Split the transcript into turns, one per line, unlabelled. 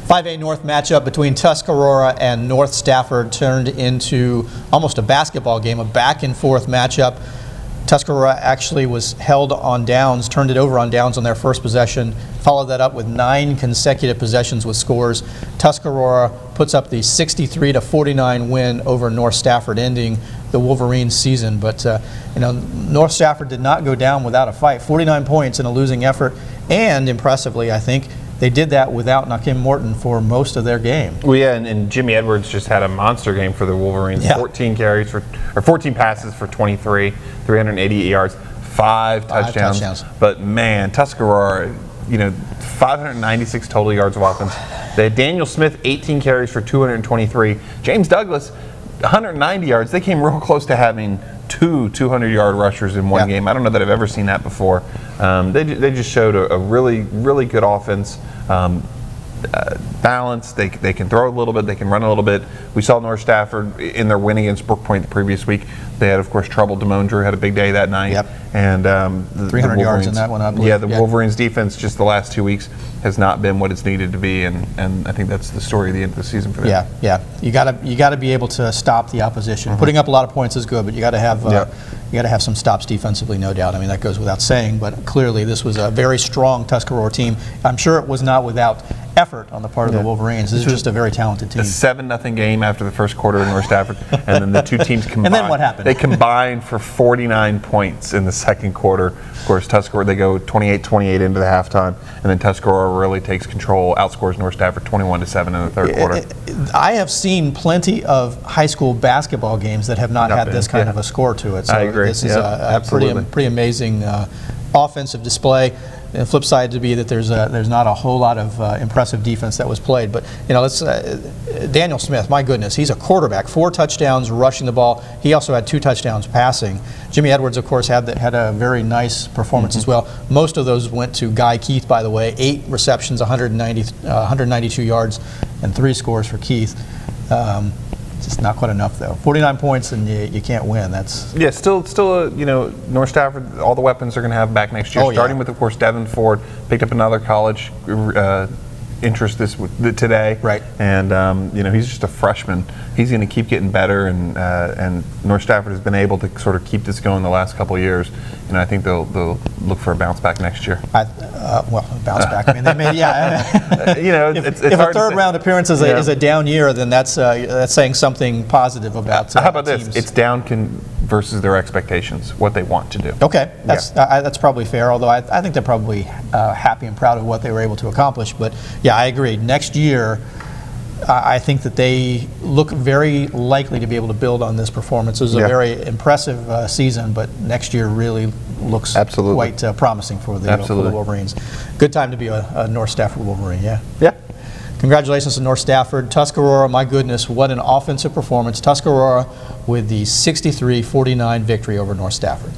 5A North matchup between Tuscarora and North Stafford turned into almost a basketball game, a back-and-forth matchup. Tuscarora actually was held on downs, turned it over on downs on their first possession, followed that up with 9 consecutive possessions with scores. Tuscarora puts up the 63-49 win over North Stafford, ending the Wolverines season. But North Stafford did not go down without a fight. 49 points in a losing effort, and impressively, I think, they did that without Nakim Morton for most of their game.
Well, yeah, and Jimmy Edwards just had a monster game for the Wolverines.
Yeah.
14 passes for 23, 388 yards, 5 touchdowns. But man, Tuscarora, 596 total yards of offense. They had Daniel Smith, 18 carries for 223. James Douglas, 190 yards. They came real close to having 2 200-yard rushers in one game. I don't know that I've ever seen that before. They just showed a really, really good offense. Balance. They can throw a little bit. They can run a little bit. We saw North Stafford in their win against Brook Point the previous week. They had, of course, trouble. Demone Drew had a big day that night.
Yep.
And
300 yards in that one, I believe.
Yeah, the Wolverines defense just the last 2 weeks has not been what it's needed to be, and I think that's the story of the end of the season for them.
Yeah. You gotta be able to stop the opposition. Mm-hmm. Putting up a lot of points is good, but you got to have some stops defensively, no doubt. I mean, that goes without saying. But clearly, this was a very strong Tuscarora team. I'm sure it was not without effort on the part of the Wolverines. This is just a very talented team.
A 7-0 game after the first quarter in North Stafford, and then the two teams combined.
And then what happened?
They combined for 49 points in the second quarter. Of course, Tuscarora, they go 28-28 into the halftime, and then Tuscarora really takes control, outscores North Stafford 21-7 in the third quarter.
I have seen plenty of high school basketball games that have not had this kind of a score to it. So
I agree.
This is a pretty amazing offensive display. The flip side to be that there's not a whole lot of impressive defense that was played. But let's Daniel Smith, my goodness, he's a quarterback. 4 touchdowns rushing the ball. He also had 2 touchdowns passing. Jimmy Edwards, of course, had a very nice performance as well. Most of those went to Guy Keith, by the way. 8 receptions, 192 yards, and 3 scores for Keith. Just not quite enough, though. 49 points and you can't win. That's
still North Stafford. All the weapons are going to have back next year. Starting with, of course, Devin Ford picked up another college interest today.
Right.
And he's just a freshman. He's going to keep getting better, and North Stafford has been able to sort of keep this going the last couple of years. And I think they'll look for a bounce back next year.
Bounce back. I mean, they may. Yeah.
It's
if
hard
a third round appearance is a down year, then that's saying something positive about.
How about
teams.
this? It's down versus their expectations, what they want to do.
Okay, that's probably fair. Although I think they're probably happy and proud of what they were able to accomplish. But yeah, I agree. Next year, I think that they look very likely to be able to build on this performance. It was a very impressive season, but next year really looks quite promising for the Wolverines. Good time to be a North Stafford Wolverine,
Yeah.
Congratulations to North Stafford. Tuscarora, my goodness, what an offensive performance. Tuscarora with the 63-49 victory over North Stafford.